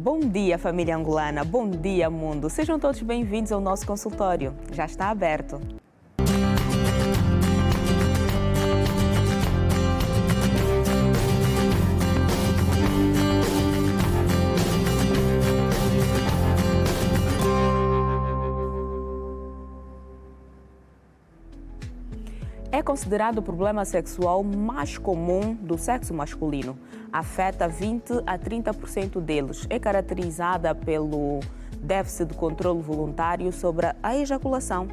Bom dia, família angolana. Bom dia, mundo. Sejam todos bem-vindos ao nosso consultório. Já está aberto. É considerado o problema sexual mais comum do sexo masculino. Afeta 20 a 30% deles. É caracterizada pelo déficit de controle voluntário sobre a ejaculação.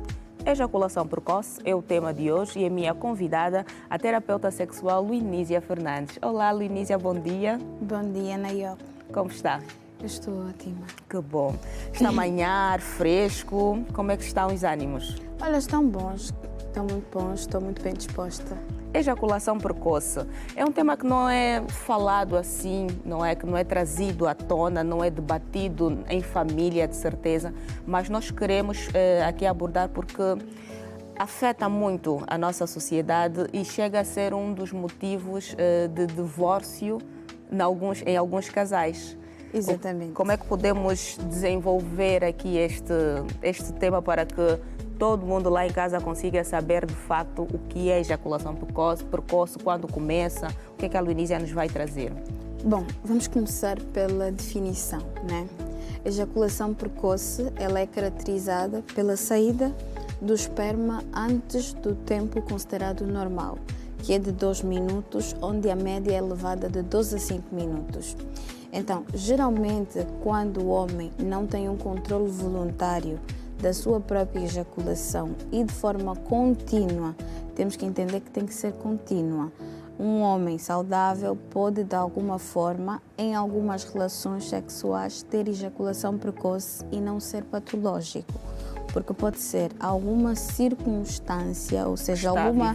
Ejaculação precoce é o tema de hoje e a minha convidada, a terapeuta sexual Luinísia Fernandes. Olá, Luinísia, bom dia. Bom dia, Nayo. Como está? Eu estou ótima. Que bom. Está amanhã, fresco. Como é que estão os ânimos? Olha, estão bons. Estão muito bons, estou muito bem disposta. Ejaculação precoce é um tema que não é falado assim, que não é trazido à tona, não é debatido em família, de certeza, mas nós queremos aqui abordar porque afeta muito a nossa sociedade e chega a ser um dos motivos de divórcio em alguns casais. Exatamente. Como é que podemos desenvolver aqui este tema para que todo mundo lá em casa consiga saber de facto o que é ejaculação precoce, quando começa, o que é que a Luinísia nos vai trazer? Bom, vamos começar pela definição, né? Ejaculação precoce, ela é caracterizada pela saída do esperma antes do tempo considerado normal, que é de 2 minutos, onde a média é elevada de 12 a 5 minutos. Então, geralmente, quando o homem não tem um controle voluntário da sua própria ejaculação e de forma contínua, temos que entender que tem que ser contínua. Um homem saudável pode, de alguma forma, em algumas relações sexuais, ter ejaculação precoce e não ser patológico. Porque pode ser alguma circunstância, ou seja, alguma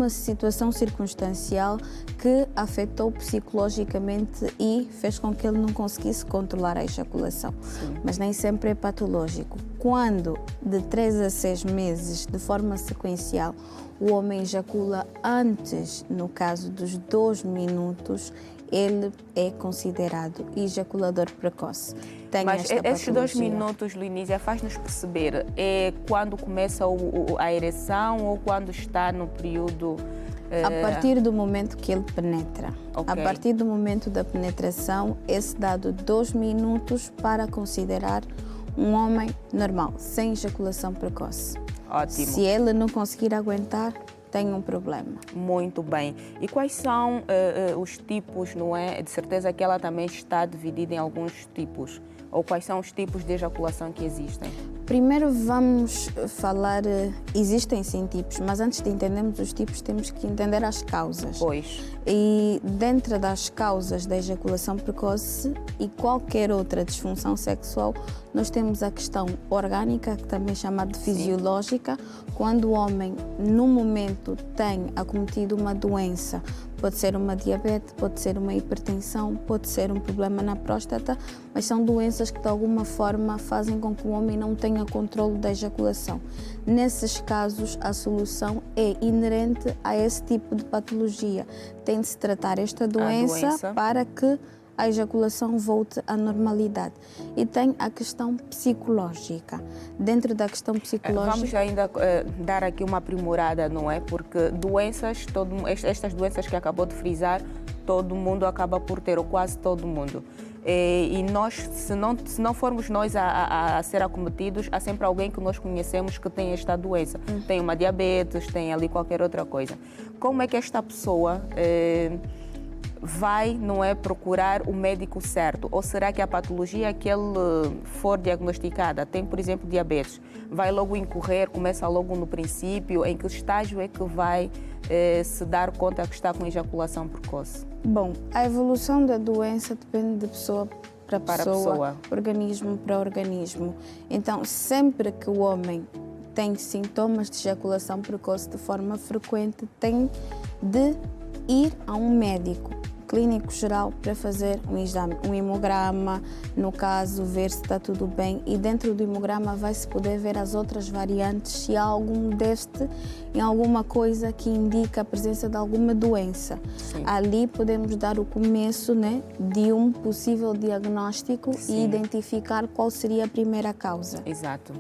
situação circunstancial que afetou psicologicamente e fez com que ele não conseguisse controlar a ejaculação. Sim. Mas nem sempre é patológico. Quando de 3 a 6 meses, de forma sequencial, o homem ejacula antes, no caso dos 2 minutos, ele é considerado ejaculador precoce. Mas esses 2 minutos, Luinísia, faz-nos perceber quando começa a ereção ou quando está no período... A partir do momento que ele penetra. Okay. A partir do momento da penetração, é-se dado 2 minutos para considerar um homem normal, sem ejaculação precoce. Ótimo. Se ele não conseguir aguentar, tem um problema. Muito bem. E quais são os tipos, não é? De certeza que ela também está dividida em alguns tipos. Ou quais são os tipos de ejaculação que existem? Primeiro vamos falar, existem sim tipos, mas antes de entendermos os tipos temos que entender as causas. Pois. E dentro das causas da ejaculação precoce e qualquer outra disfunção sexual, nós temos a questão orgânica, que também é chamada de fisiológica, quando o homem, no momento, tem acometido uma doença. Pode ser uma diabetes, pode ser uma hipertensão, pode ser um problema na próstata, mas são doenças que de alguma forma fazem com que o homem não tenha controle da ejaculação. Nesses casos, a solução é inerente a esse tipo de patologia. Tem de se tratar esta doença para que a ejaculação volte à normalidade. E tem a questão psicológica. Dentro da questão psicológica... Vamos ainda dar aqui uma aprimorada, não é? Porque estas doenças que acabou de frisar, todo mundo acaba por ter, ou quase todo mundo. E nós, se não formos nós a ser acometidos, há sempre alguém que nós conhecemos que tem esta doença. Tem uma diabetes, tem ali qualquer outra coisa. Como é que esta pessoa... vai, não é, procurar o médico certo? Ou será que a patologia que ele for diagnosticada, tem, por exemplo, diabetes, vai logo incorrer, começa logo no princípio? Em que estágio é que vai se dar conta que está com ejaculação precoce? Bom, a evolução da doença depende de pessoa para pessoa, organismo para organismo. Então, sempre que o homem tem sintomas de ejaculação precoce de forma frequente, tem de ir a um médico clínico geral para fazer um exame, um hemograma, no caso, ver se está tudo bem. E dentro do hemograma vai-se poder ver as outras variantes, se há algum déficit em alguma coisa que indica a presença de alguma doença. Sim. Ali podemos dar o começo, né, de um possível diagnóstico e identificar qual seria a primeira causa. Exato.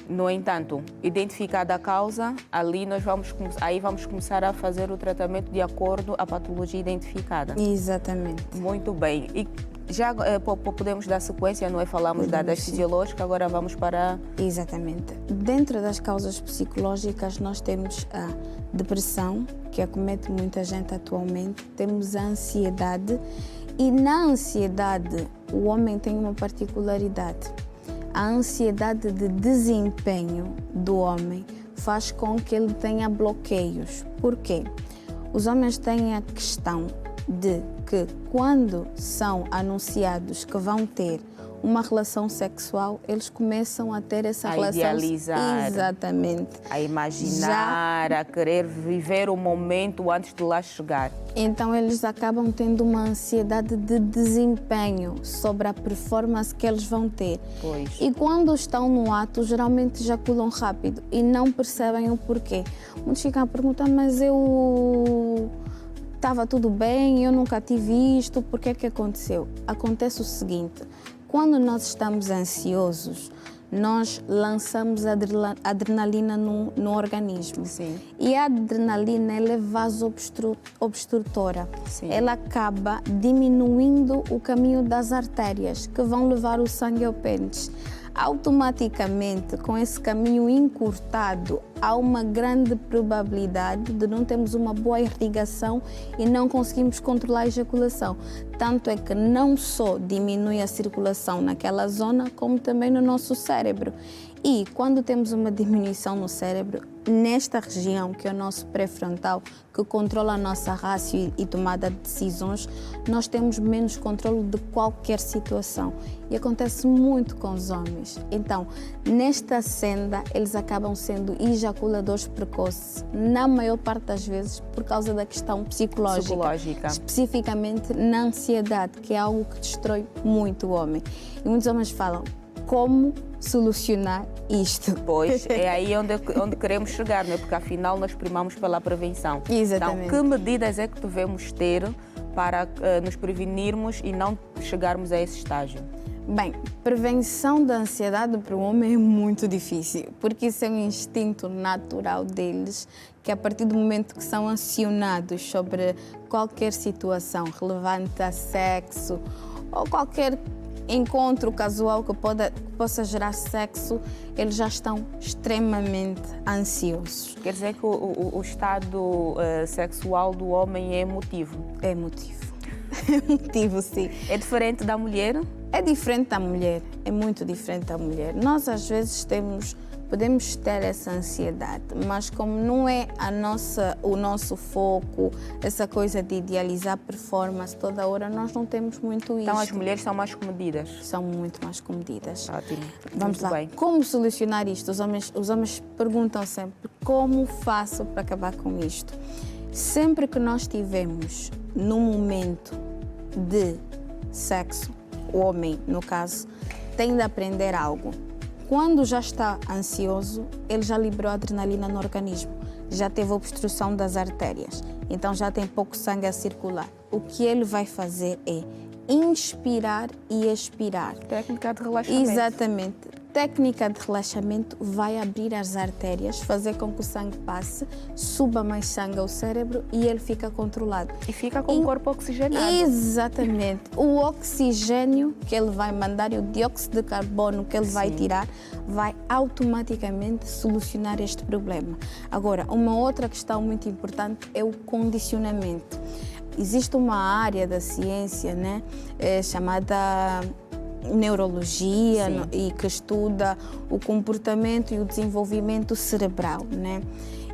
No entanto, identificada a causa, ali vamos começar a fazer o tratamento de acordo com a patologia identificada. Exatamente. Muito bem. E já podemos dar sequência, não é? Falamos das fisiológicas, agora vamos para... Exatamente. Dentro das causas psicológicas, nós temos a depressão, que acomete muita gente atualmente, temos a ansiedade, e na ansiedade o homem tem uma particularidade. A ansiedade de desempenho do homem faz com que ele tenha bloqueios. Por quê? Os homens têm a questão de que quando são anunciados que vão ter uma relação sexual, eles começam a ter essa relação... idealizar. Exatamente. A imaginar, a querer viver o momento antes de lá chegar. Então, eles acabam tendo uma ansiedade de desempenho sobre a performance que eles vão ter. Pois. E quando estão no ato, geralmente ejaculam rápido e não percebem o porquê. Muitos ficam a perguntar, mas eu... estava tudo bem, eu nunca tive isto, por que é que aconteceu? Acontece o seguinte, quando nós estamos ansiosos, nós lançamos adrenalina no organismo. Sim. E a adrenalina, ela é vasoobstrutora. Sim. Ela acaba diminuindo o caminho das artérias, que vão levar o sangue ao pênis. Automaticamente, com esse caminho encurtado, há uma grande probabilidade de não termos uma boa irrigação e não conseguimos controlar a ejaculação. Tanto é que não só diminui a circulação naquela zona, como também no nosso cérebro. E quando temos uma diminuição no cérebro, nesta região, que é o nosso pré-frontal, que controla a nossa rácio e tomada de decisões, nós temos menos controle de qualquer situação. E acontece muito com os homens. Então, nesta senda, eles acabam sendo ejaculadores precoces, na maior parte das vezes, por causa da questão psicológica. Especificamente na ansiedade, que é algo que destrói muito o homem. E muitos homens falam, como solucionar isto? Pois, é aí onde queremos chegar, não é? Porque afinal nós primamos pela prevenção. Exatamente. Então, que medidas é que devemos ter para nos prevenirmos e não chegarmos a esse estágio? Bem, prevenção da ansiedade para o homem é muito difícil, porque isso é um instinto natural deles, que a partir do momento que são acionados sobre qualquer situação relevante a sexo ou qualquer encontro casual que possa gerar sexo, eles já estão extremamente ansiosos. Quer dizer que o estado sexual do homem é emotivo? É emotivo. É emotivo, sim. É diferente da mulher? É diferente da mulher, é muito diferente da mulher. Nós, às vezes, podemos ter essa ansiedade, mas como não é o nosso foco, essa coisa de idealizar performance toda hora, nós não temos muito isso. Então as mulheres são mais comedidas? São muito mais comedidas. Ótimo. Vamos muito lá. Bem. Como solucionar isto? Os homens perguntam sempre, como faço para acabar com isto? Sempre que nós estivermos num momento de sexo, o homem, no caso, tem de aprender algo. Quando já está ansioso, ele já liberou adrenalina no organismo, já teve obstrução das artérias, então já tem pouco sangue a circular. O que ele vai fazer é inspirar e expirar. Técnica de relaxamento. Exatamente. Técnica de relaxamento vai abrir as artérias, fazer com que o sangue passe, suba mais sangue ao cérebro e ele fica controlado. E fica com o corpo oxigenado. Exatamente. O oxigênio que ele vai mandar e o dióxido de carbono que ele vai tirar vai automaticamente solucionar este problema. Agora, uma outra questão muito importante é o condicionamento. Existe uma área da ciência, né, chamada neurologia, e que estuda o comportamento e o desenvolvimento cerebral, né?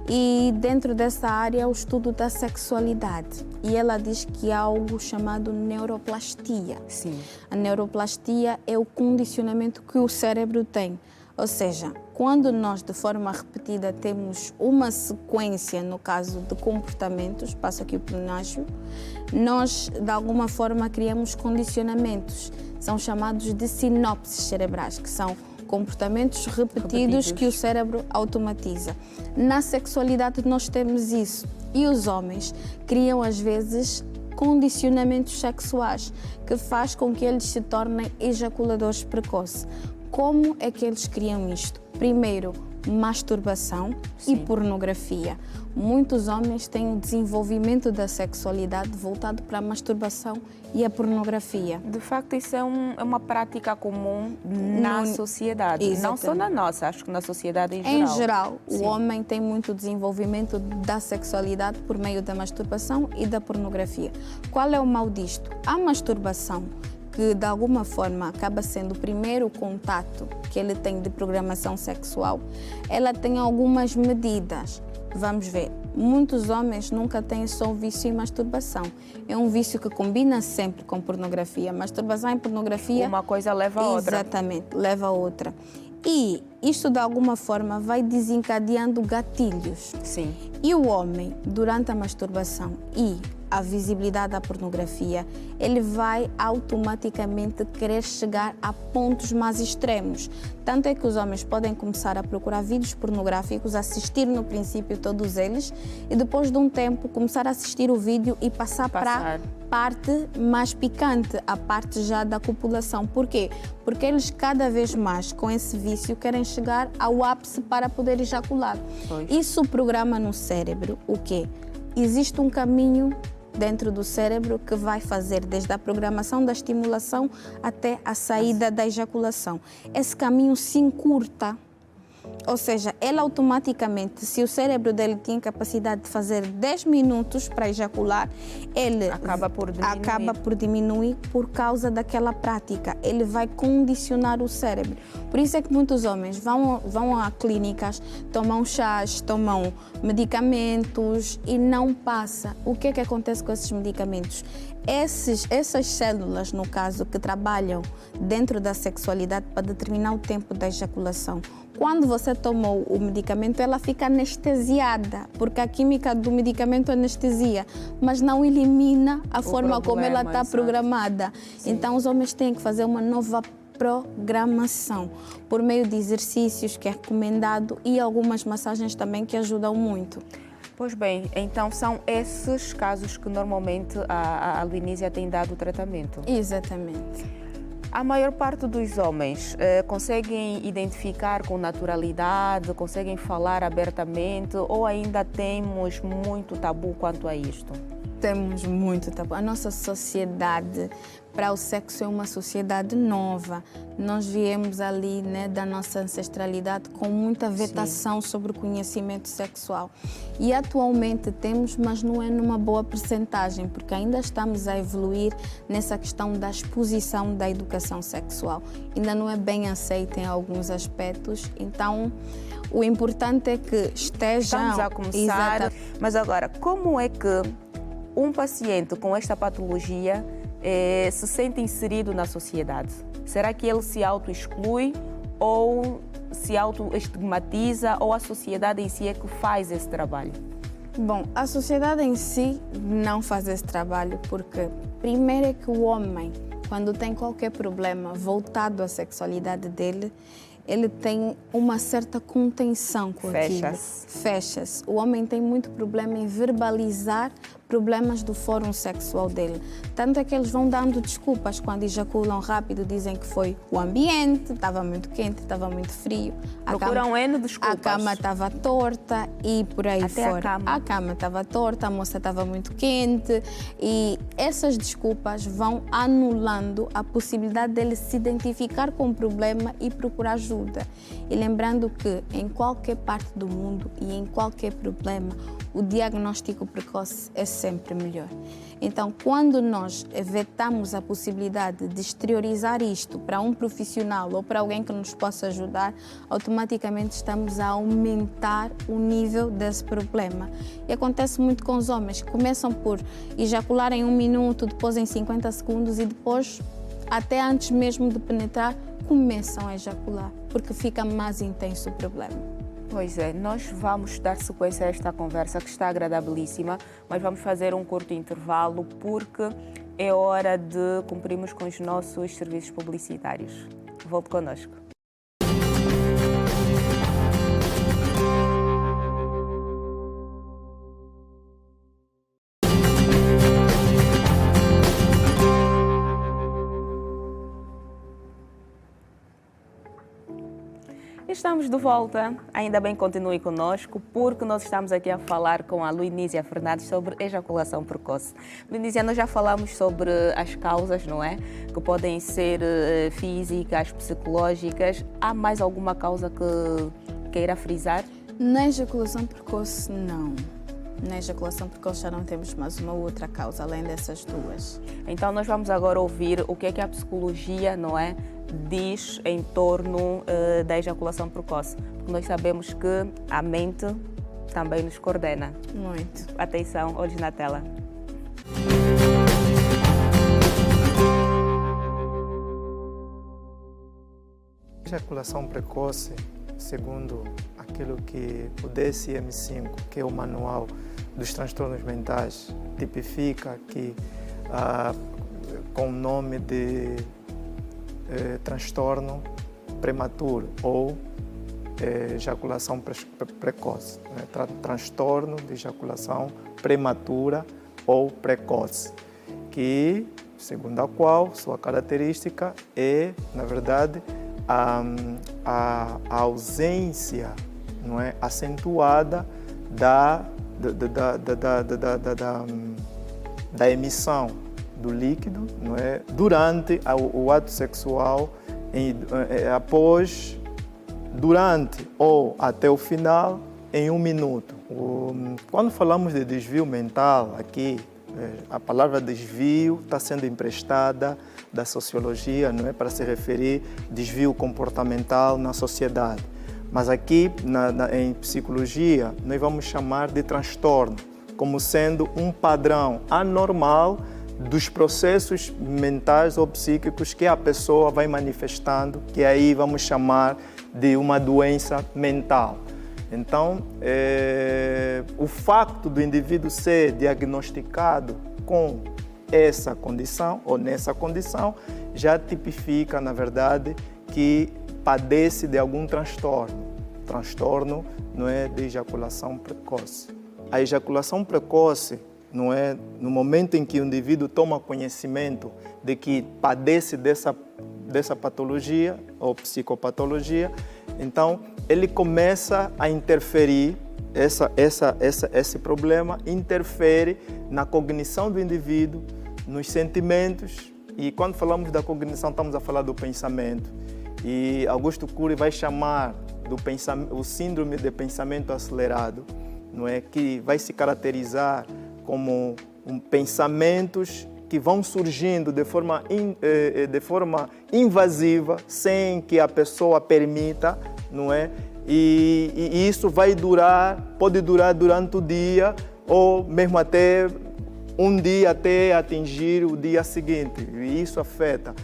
E dentro dessa área é o estudo da sexualidade. E ela diz que há algo chamado neuroplastia. Sim. A neuroplastia é o condicionamento que o cérebro tem Ou seja, quando nós de forma repetida temos uma sequência, no caso de comportamentos, passo aqui o plenágio, nós de alguma forma criamos condicionamentos, são chamados de sinapses cerebrais, que são comportamentos repetidos que o cérebro automatiza. Na sexualidade nós temos isso e os homens criam às vezes condicionamentos sexuais que faz com que eles se tornem ejaculadores precoces. Como é que eles criam isto? Primeiro, masturbação e pornografia. Muitos homens têm o desenvolvimento da sexualidade voltado para a masturbação e a pornografia. De facto, isso é uma prática comum na sociedade. Exatamente. Não só na nossa, acho que na sociedade em geral. Em geral, Sim. o homem tem muito desenvolvimento da sexualidade por meio da masturbação e da pornografia. Qual é o mal disto? A masturbação, que de alguma forma acaba sendo o primeiro contato que ele tem de programação sexual, ela tem algumas medidas. Vamos ver, muitos homens nunca têm só vício em masturbação. É um vício que combina sempre com pornografia. Masturbação e pornografia... Uma coisa leva a outra. Exatamente, leva a outra. E isto de alguma forma vai desencadeando gatilhos. Sim. E o homem, durante a masturbação e a visibilidade da pornografia, ele vai automaticamente querer chegar a pontos mais extremos. Tanto é que os homens podem começar a procurar vídeos pornográficos, assistir no princípio todos eles, e depois de um tempo começar a assistir o vídeo e passar para a parte mais picante, a parte já da copulação. Por quê? Porque eles cada vez mais, com esse vício, querem chegar ao ápice para poder ejacular. Pois. Isso programa no cérebro o quê? Existe um caminho dentro do cérebro que vai fazer desde a programação da estimulação até a saída da ejaculação. Esse caminho se encurta, ou seja, ele automaticamente, se o cérebro dele tinha capacidade de fazer 10 minutos para ejacular, ele acaba por diminuir por causa daquela prática. Ele vai condicionar o cérebro. Por isso é que muitos homens vão a clínicas, tomam chás, tomam medicamentos e não passa. O que é que acontece com esses medicamentos? Essas células, no caso, que trabalham dentro da sexualidade para determinar o tempo da ejaculação, quando você tomou o medicamento, ela fica anestesiada, porque a química do medicamento anestesia, mas não elimina a forma como ela está programada. Sim. Então, os homens têm que fazer uma nova programação por meio de exercícios que é recomendado e algumas massagens também que ajudam muito. Pois bem, então são esses casos que normalmente a Luinísia tem dado tratamento. Exatamente. A maior parte dos homens conseguem identificar com naturalidade, conseguem falar abertamente ou ainda temos muito tabu quanto a isto? Temos muito tabu. A nossa sociedade para o sexo é uma sociedade nova. Nós viemos ali, né, da nossa ancestralidade com muita vetação sobre o conhecimento sexual. E atualmente temos, mas não é numa boa percentagem, porque ainda estamos a evoluir nessa questão da exposição da educação sexual. Ainda não é bem aceita em alguns aspectos, então o importante é que estejam... Estamos a começar, mas agora, como é que um paciente com esta patologia se sente inserido na sociedade? Será que ele se auto-exclui ou se auto-estigmatiza ou a sociedade em si é que faz esse trabalho? Bom, a sociedade em si não faz esse trabalho porque, primeiro, é que o homem, quando tem qualquer problema voltado à sexualidade dele, ele tem uma certa contenção com aquilo. Fecha-se. O homem tem muito problema em verbalizar problemas do fórum sexual dele. Tanto é que eles vão dando desculpas quando ejaculam rápido, dizem que foi o ambiente, estava muito quente, estava muito frio. Procuram N desculpas. A cama estava torta e por aí até fora. A cama estava torta, a moça estava muito quente e essas desculpas vão anulando a possibilidade dele se identificar com o problema e procurar ajuda. E lembrando que em qualquer parte do mundo e em qualquer problema, o diagnóstico precoce é sempre melhor. Então, quando nós vetamos a possibilidade de exteriorizar isto para um profissional ou para alguém que nos possa ajudar, automaticamente estamos a aumentar o nível desse problema. E acontece muito com os homens, que começam por ejacular em 1 minuto, depois em 50 segundos e depois, até antes mesmo de penetrar, começam a ejacular, porque fica mais intenso o problema. Pois é, nós vamos dar sequência a esta conversa que está agradabilíssima, mas vamos fazer um curto intervalo porque é hora de cumprirmos com os nossos serviços publicitários. Volte connosco. Estamos de volta, ainda bem que continue conosco, porque nós estamos aqui a falar com a Luinísia Fernandes sobre ejaculação precoce. Luinísia, nós já falamos sobre as causas, não é? Que podem ser físicas, psicológicas. Há mais alguma causa que queira frisar? Na ejaculação precoce, não. Na ejaculação precoce já não temos mais uma outra causa, além dessas duas. Então nós vamos agora ouvir o que é que a psicologia, não é, diz em torno da ejaculação precoce. Porque nós sabemos que a mente também nos coordena. Muito. Atenção, olhos na tela. Ejaculação precoce, segundo aquilo que o DSM-5, que é o Manual dos Transtornos Mentais, tipifica que com o nome de transtorno prematuro ou ejaculação precoce, né? Transtorno de ejaculação prematura ou precoce, que, segundo a qual, sua característica é, na verdade, a ausência, não é, acentuada da emissão do líquido, não é, durante o ato sexual, após, durante ou até o final, em 1 minuto. Quando falamos de desvio mental aqui, a palavra desvio está sendo emprestada da sociologia, não é, para se referir desvio comportamental na sociedade. Mas aqui, em psicologia, nós vamos chamar de transtorno, como sendo um padrão anormal dos processos mentais ou psíquicos que a pessoa vai manifestando, que aí vamos chamar de uma doença mental. Então, o facto do indivíduo ser diagnosticado com essa condição ou nessa condição já tipifica, na verdade, que padece de algum transtorno, não é, de ejaculação precoce. A ejaculação precoce, não é, no momento em que o indivíduo toma conhecimento de que padece dessa patologia ou psicopatologia, então ele começa a interferir, esse problema interfere na cognição do indivíduo, nos sentimentos, e quando falamos da cognição estamos a falar do pensamento. E Augusto Cury vai chamar o síndrome de pensamento acelerado, não é, que vai se caracterizar como pensamentos que vão surgindo de forma invasiva, sem que a pessoa permita, não é? E isso pode durar durante o dia ou mesmo até um dia até atingir o dia seguinte. E isso afeta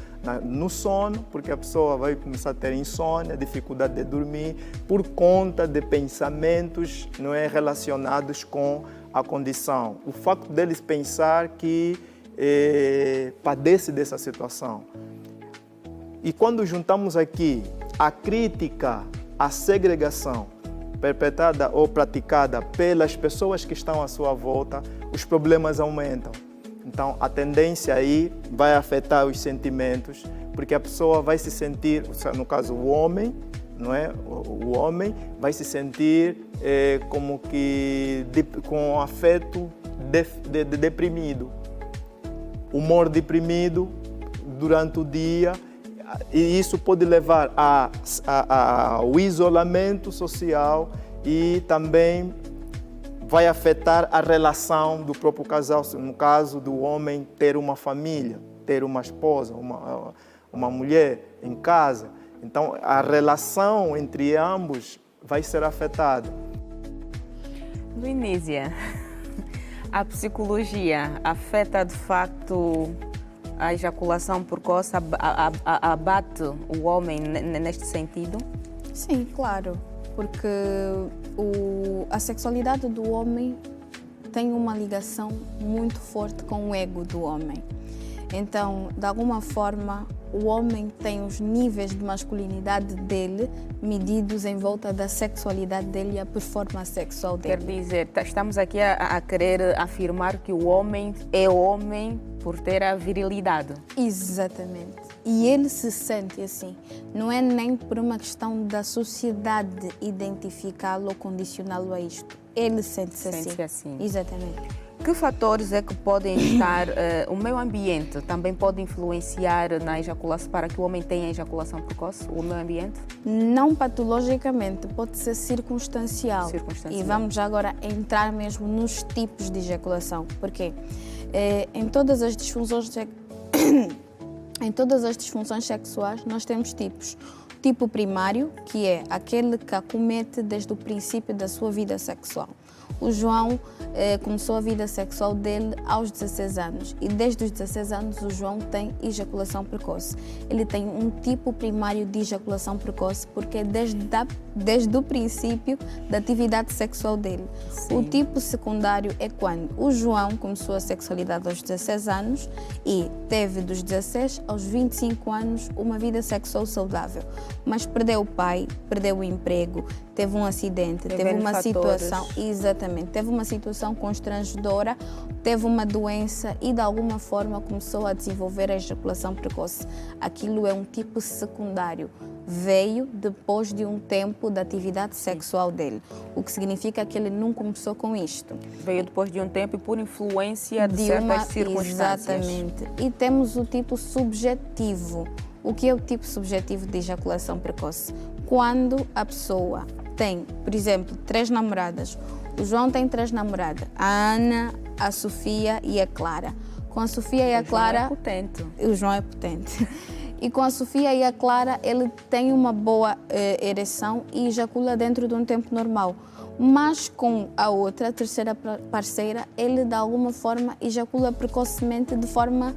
no sono, porque a pessoa vai começar a ter insônia, dificuldade de dormir, por conta de pensamentos, não é, relacionados com a condição. O facto deles pensar que padece dessa situação. E quando juntamos aqui a crítica à segregação perpetrada ou praticada pelas pessoas que estão à sua volta, os problemas aumentam. Então, a tendência aí vai afetar os sentimentos, porque a pessoa vai se sentir, no caso o homem, não é? O homem vai se sentir como que com afeto deprimido, humor deprimido durante o dia, e isso pode levar ao isolamento social e também vai afetar a relação do próprio casal, no caso do homem ter uma família, ter uma esposa, uma mulher em casa. Então, a relação entre ambos vai ser afetada. Luinísia, a psicologia afeta de facto a ejaculação precoce abate o homem neste sentido? Sim, claro, porque a sexualidade do homem tem uma ligação muito forte com o ego do homem. Então, de alguma forma, o homem tem os níveis de masculinidade dele medidos em volta da sexualidade dele e a performance sexual dele. Quer dizer, estamos aqui a querer afirmar que o homem é homem por ter a virilidade. Exatamente. E ele se sente assim. Não é nem por uma questão da sociedade identificá-lo ou condicioná-lo a isto. Ele sente-se assim. Exatamente. Que fatores é que podem estar, o meio ambiente também pode influenciar na ejaculação, para que o homem tenha ejaculação precoce, o meio ambiente? Não patologicamente, pode ser circunstancial. E vamos agora entrar mesmo nos tipos de ejaculação. Porque em todas as disfunções sexuais nós temos tipos. Tipo primário, que é aquele que acomete desde o princípio da sua vida sexual. O João começou a vida sexual dele aos 16 anos e desde os 16 anos o João tem ejaculação precoce. Ele tem um tipo primário de ejaculação precoce porque é desde o princípio da atividade sexual dele. Sim. O tipo secundário é quando o João começou a sexualidade aos 16 anos e teve dos 16 aos 25 anos uma vida sexual saudável, mas perdeu o pai, perdeu o emprego, teve um acidente, teve uma situação, exatamente, teve uma situação constrangedora, teve uma doença e de alguma forma começou a desenvolver a ejaculação precoce. Aquilo é um tipo secundário, veio depois de um tempo da atividade sexual dele, o que significa que ele não começou com isto. Veio depois de um tempo e por influência de certas circunstâncias. Exatamente. E temos o tipo subjetivo. O que é o tipo subjetivo de ejaculação precoce? Quando a pessoa tem, por exemplo, 3 namoradas. O João tem 3 namoradas, a Ana, a Sofia e a Clara. Com a Sofia e a Clara... O João é potente. E com a Sofia e a Clara, ele tem uma boa ereção e ejacula dentro de um tempo normal. Mas com a outra, a terceira parceira, ele de alguma forma ejacula precocemente de forma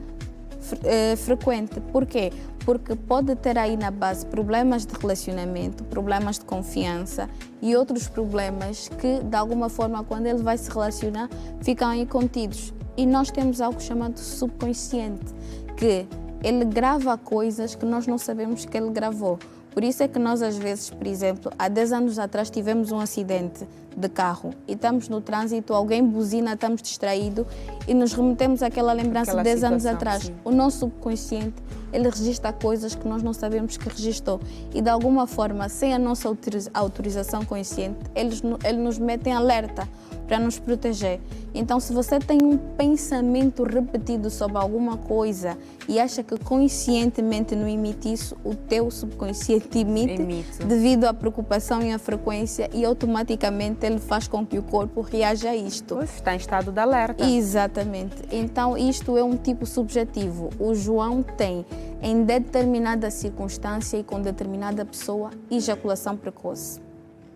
frequente. Por quê? Porque pode ter aí na base problemas de relacionamento, problemas de confiança e outros problemas que, de alguma forma, quando ele vai se relacionar, ficam aí contidos. E nós temos algo chamado subconsciente, que ele grava coisas que nós não sabemos que ele gravou. Por isso é que nós, às vezes, por exemplo, há 10 anos atrás tivemos um acidente de carro e estamos no trânsito, alguém buzina, estamos distraídos e nos remetemos àquela lembrança de 10 anos atrás. Sim. O nosso subconsciente, ele registra coisas que nós não sabemos que registrou e, de alguma forma, sem a nossa autorização consciente, ele nos mete em alerta para nos proteger. Então, se você tem um pensamento repetido sobre alguma coisa e acha que conscientemente não emite isso, o teu subconsciente emite. Devido à preocupação e à frequência, e automaticamente ele faz com que o corpo reaja a isto. Pois, está em estado de alerta. Exatamente. Então, isto é um tipo subjetivo. O João tem, em determinada circunstância e com determinada pessoa, ejaculação precoce.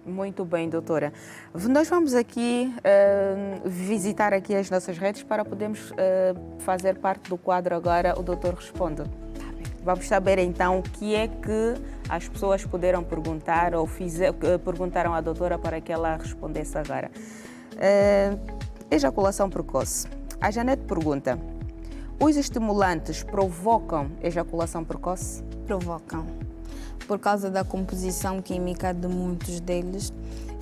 Muito bem, doutora. Nós vamos aqui visitar aqui as nossas redes para podermos fazer parte do quadro agora. O doutor responde. Vamos saber então o que é que as pessoas puderam perguntar ou perguntaram à doutora para que ela respondesse agora. Ejaculação precoce. A Janete pergunta: os estimulantes provocam ejaculação precoce? Provocam. Por causa da composição química de muitos deles.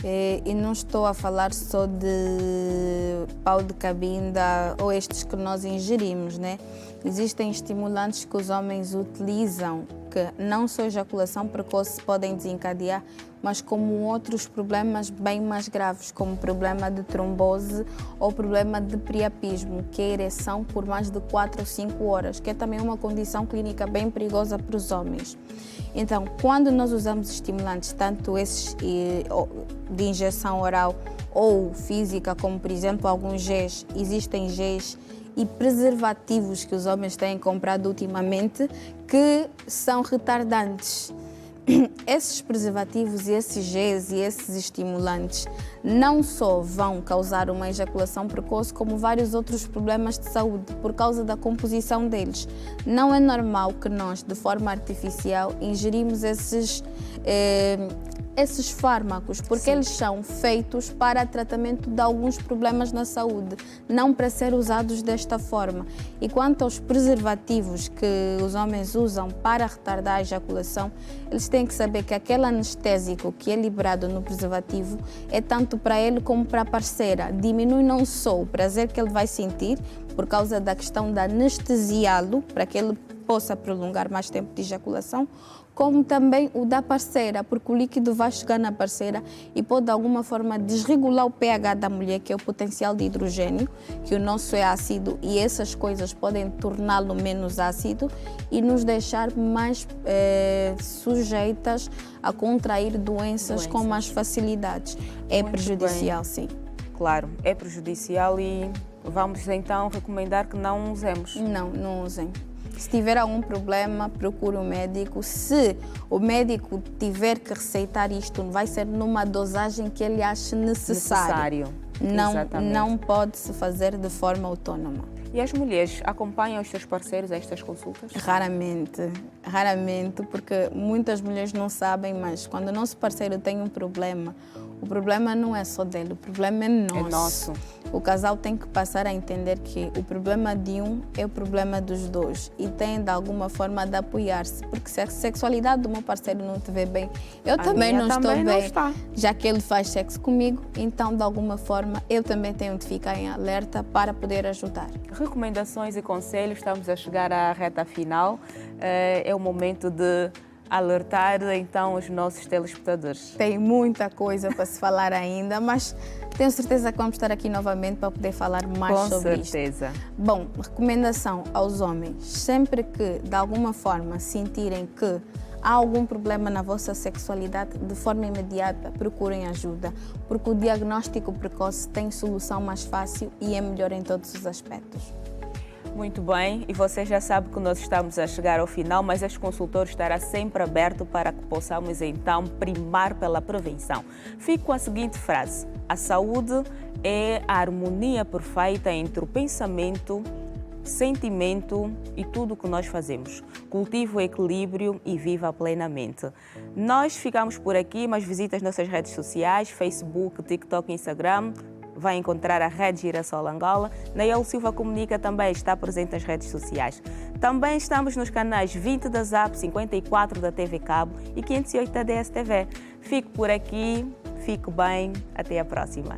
E não estou a falar só de pau de cabinda ou estes que nós ingerimos, né? Existem estimulantes que os homens utilizam que não só ejaculação precoce podem desencadear, mas como outros problemas bem mais graves, como problema de trombose ou problema de priapismo, que é ereção por mais de 4 ou 5 horas, que é também uma condição clínica bem perigosa para os homens. Então, quando nós usamos estimulantes, tanto esses de injeção oral ou física, como por exemplo alguns géis, existem géis e preservativos que os homens têm comprado ultimamente que são retardantes. Esses preservativos e esses géis e esses estimulantes não só vão causar uma ejaculação precoce, como vários outros problemas de saúde por causa da composição deles. Não é normal que nós, de forma artificial, ingerimos esses fármacos, porque Sim. eles são feitos para tratamento de alguns problemas na saúde, não para ser usados desta forma. E quanto aos preservativos que os homens usam para retardar a ejaculação, eles têm que saber que aquele anestésico que é liberado no preservativo é tanto para ele como para a parceira. Diminui não só o prazer que ele vai sentir, por causa da questão de anestesiá-lo, para que ele possa prolongar mais tempo de ejaculação, como também o da parceira, porque o líquido vai chegar na parceira e pode de alguma forma desregular o pH da mulher, que é o potencial de hidrogênio, que o nosso é ácido, e essas coisas podem torná-lo menos ácido e nos deixar mais sujeitas a contrair doenças com mais facilidades. É Muito prejudicial, bem. sim. Claro, é prejudicial e vamos então recomendar que não usemos. Não usem. Se tiver algum problema, procure um médico. Se o médico tiver que receitar isto, vai ser numa dosagem que ele ache necessário. Não pode-se fazer de forma autónoma. E as mulheres acompanham os seus parceiros a estas consultas? Raramente, porque muitas mulheres não sabem, mas quando o nosso parceiro tem um problema, o problema não é só dele, o problema é nosso. É nosso. O casal tem que passar a entender que o problema de um é o problema dos dois e tem de alguma forma de apoiar-se, porque se a sexualidade do meu parceiro não estiver bem, eu também não estou bem, já que ele faz sexo comigo, então de alguma forma eu também tenho de ficar em alerta para poder ajudar. Recomendações e conselhos, estamos a chegar à reta final, é o momento de alertar então os nossos telespectadores. Tem muita coisa para se falar ainda, mas tenho certeza que vamos estar aqui novamente para poder falar mais sobre isto. Com certeza. Bom, recomendação aos homens, sempre que de alguma forma sentirem que há algum problema na vossa sexualidade, de forma imediata procurem ajuda, porque o diagnóstico precoce tem solução mais fácil e é melhor em todos os aspectos. Muito bem, e você já sabe que nós estamos a chegar ao final, mas este consultório estará sempre aberto para que possamos então primar pela prevenção. Fico com a seguinte frase: a saúde é a harmonia perfeita entre o pensamento, sentimento e tudo o que nós fazemos. Cultive o equilíbrio e viva plenamente. Nós ficamos por aqui, mas visite as nossas redes sociais, Facebook, TikTok, Instagram. Vai encontrar a Rede Girassol Angola. Nayel Silva Comunica também está presente nas redes sociais. Também estamos nos canais 20 da ZAP, 54 da TV Cabo e 508 da DSTV. Fico por aqui, fique bem, até a próxima.